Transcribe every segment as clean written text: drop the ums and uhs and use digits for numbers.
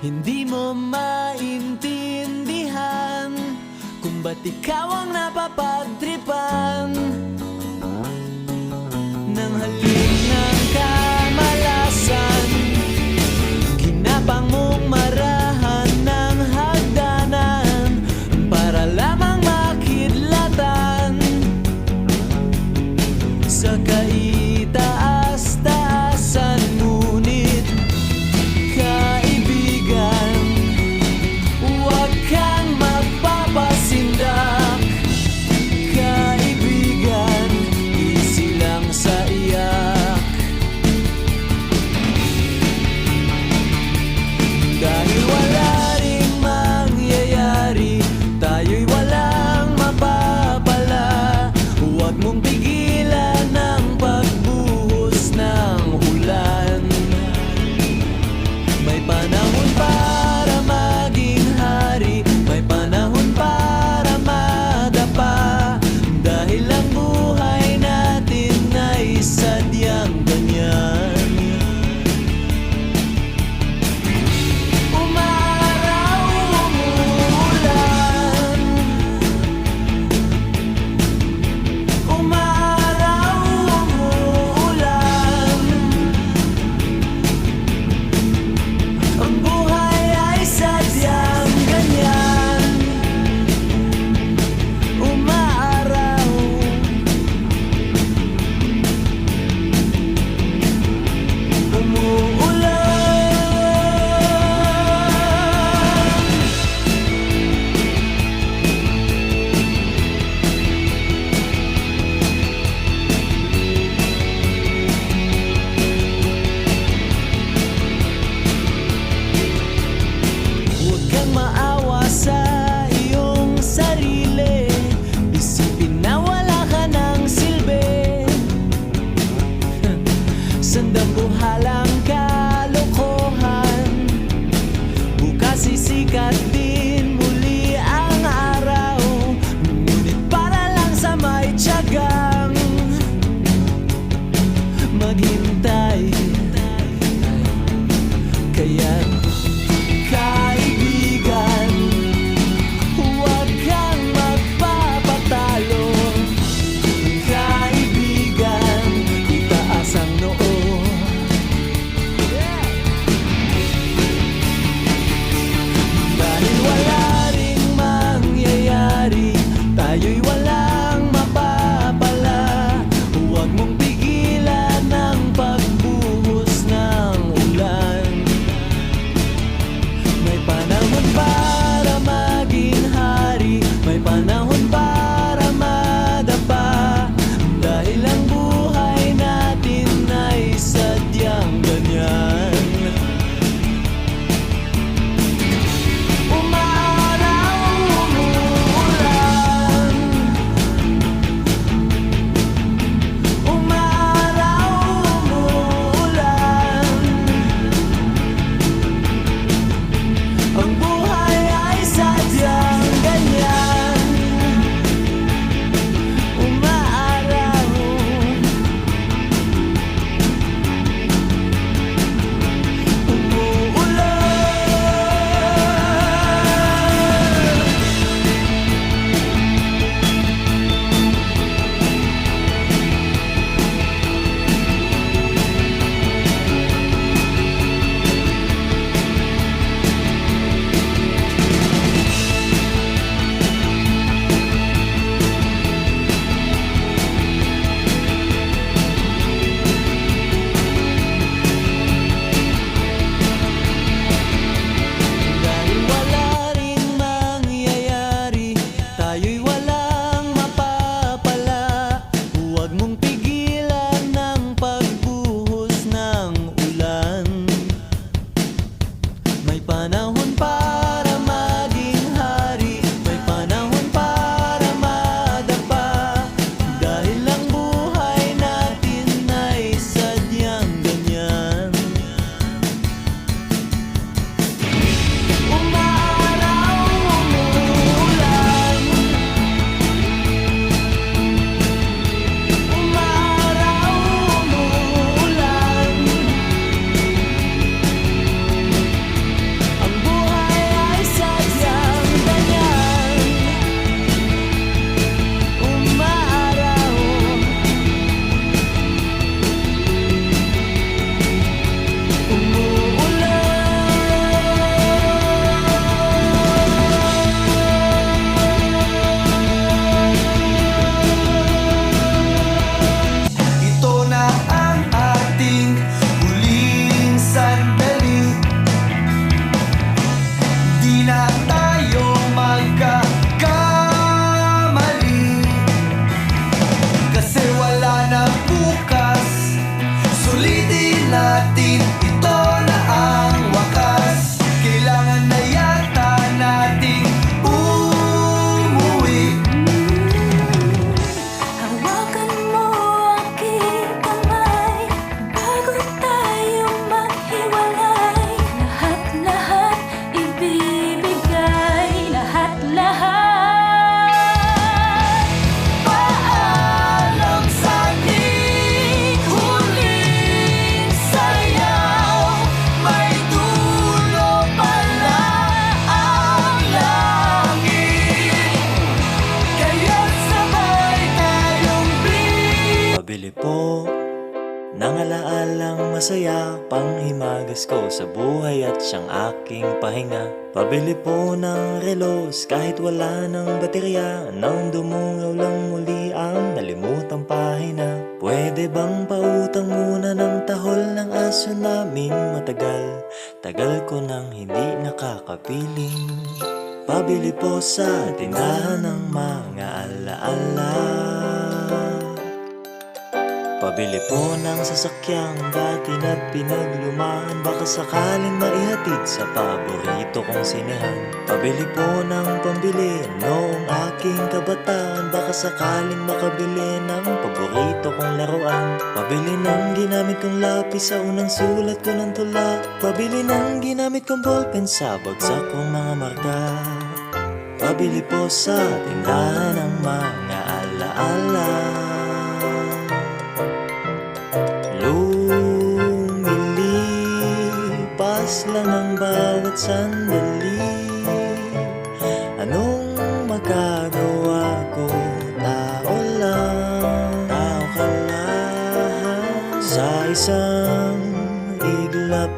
Hindi mo maintindihan kung ba't ikaw ang napapagtripan ng halik ng kamalasan. Ginapang mong marahan ng hagdanan para lamang makidlatan sa kaitaas-taasan. Ngunit kaibigan, huwag kang magpapasindak. Kaibigan, easy lang sa iyak. Dahil wala ring mangyayari, tayo'y walang mapapala. Huwag mong pigilan ang pagbuhos ng ulan. May panahon para maging hari, may panahon para madapa. Dahil ang buhay natin ay sadyang ganyan. Umaraw, umuulan. Umaraw, umuulan. Ang buhay ay sadyang ganyan. Umaaraw, umuulan. Huwag kang maawa sa iyong sarili. Isipin na wala ka ng silbi. Sandabuhalang kalokohan. Bukas sisikat din muli ang araw. Ngunit para lang sa may tiyagang maghintay. Kaya't kaibigan, huwag kang magpapatalo. Kaibigan, itaas ang noo. Dahil wala ring mangyayari, tayo'y walang mapapala. Huwag mong pigilan ang pagbuhos ng ulan. May panahon para maging hari, may panahon para madapa. Dahil ang buhay natin ay sadyang ganyan. Umaraw, umuulan. Umaraw, umuulan. Ang buhay ay sadyang ganyan. Umaaraw, umuulan. Dahil wala ring mangyayari, tayo'y walang mapapala. Huwag mong pigilan ang pagbuhos ng ulan. May panahon para maging hari, may panahon para madapa. Dahil ang buhay natin ay sadyang ganyan. Umaraw, umuulan. Umaraw, umuulan. Ang panghimagas ko sa buhay at siyang aking pahinga. Pabili po ng relos kahit wala ng baterya, nang dumungaw lang muli ang nalimutang pahina. Pwede bang pautang muna ng tahol ng aso naming matagal? Tagal ko nang hindi nakakapiling. Pabili po sa tindahan ng mga alaala. Pabili po ng sasakyang dati na pinaglumaan, baka sakaling maihatid sa paborito kong sinehan. Pabili po ng pambili noong aking kabataan, baka sakaling makabili ng paborito kong laruan. Pabili ng ginamit kong lapis sa unang sulat ko ng tula. Pabili ng ginamit kong ballpen sa bagsak kong mga marka. Pabili po sa tindahan ng mga alaala. Lumilipas lang ang bawat sandali. Anong magagawa ko? Tao lang, tao ka lang. Sa isang iglap,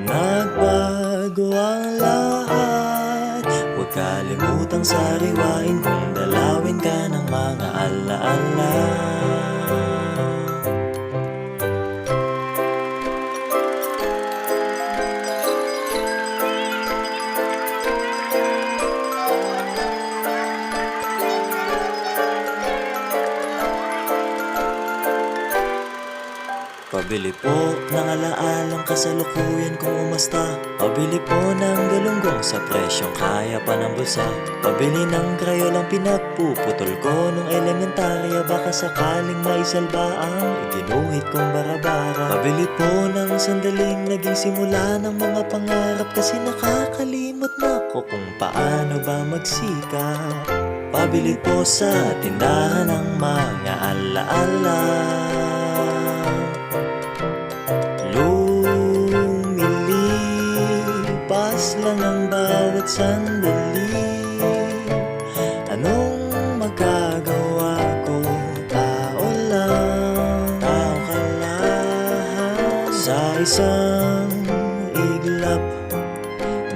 nagbago ang lahat. Huwag kalimutang sariwain kung dalawin ka ng mga alaala. Pabili po ng alaalang kasalukuyan kung umasta. Pabili po ng galunggong sa presyong kaya pa ng bulsa. Pabili ng krayolang pinagpuputol ko nung elementarya, baka sakaling maisalba ang iginuhit kong barabara. Pabili po ng sandaling naging simula ng mga pangarap, kasi nakakalimot na ko kung paano ba magsikap. Pabili po sa tindahan ng mga alaala. Lumilipas lang ang bawat sandali. Anong magagawa ko? Tao lang, tao ka lang. Sa isang iglap,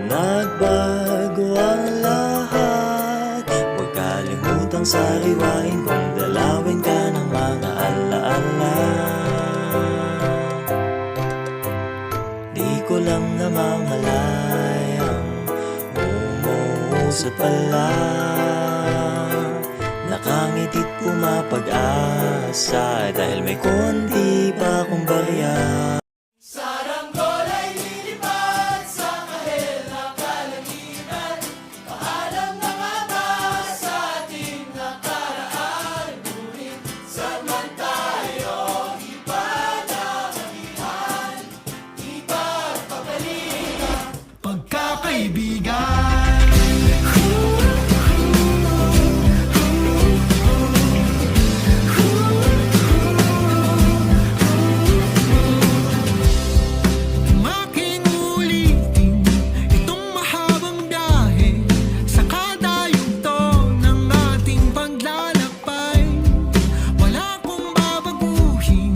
nagbago ang lahat. Huwag kalimutang sariwain kung dalawin ka ng mga alaala. Di ko lang namamalayang umuusap pala. Nakangiti't pumapag-asa dahil may konti pa akong barya. Saranggol ay lilipad sa kahel na kalangitan. Paalam na nga ba sa ating nakaraan? Ngunit saan man tayo ipanamanihan, ipagpapalitan pagkakaibigan. Making ulitin itong mahabang biyahe sa kada yugto ng ating paglalakbay. Wala kong babaguhin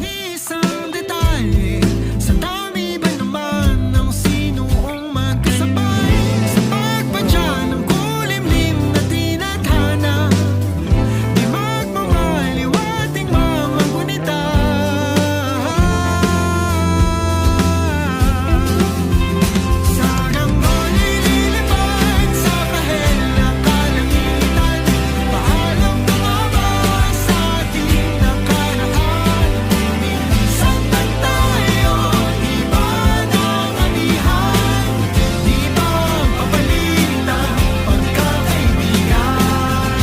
ni isang detalye, sa dami ba naman ng sinuong magkasabay. Sa pagpadya ng kulimlim na tinadhana, di magmamaliwating mga gunita. Saranggol ay lilipad sa kahel na kalangitan. Paalam na nga ba sa ating nakaraan? Minsan man tayo iba ng anihan, di ba papalitan pagkakaibigan?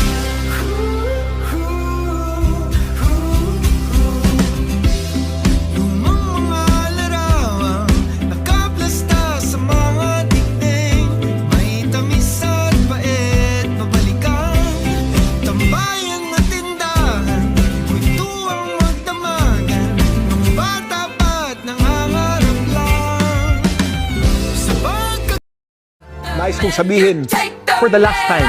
Lumang mga larawang nakaplasta sa mga dingding, may tamis at bait mabalikan. Tambayan na tindahan, kwentuang magdamagan, ng bata pa't nangangarap lang. Sa pagka Nais kong sabihin, for the last time,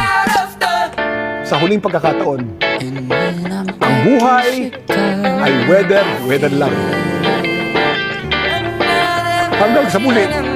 sa huling pagkakataon, ang buhay ay weather lang. Hanggang sa muli.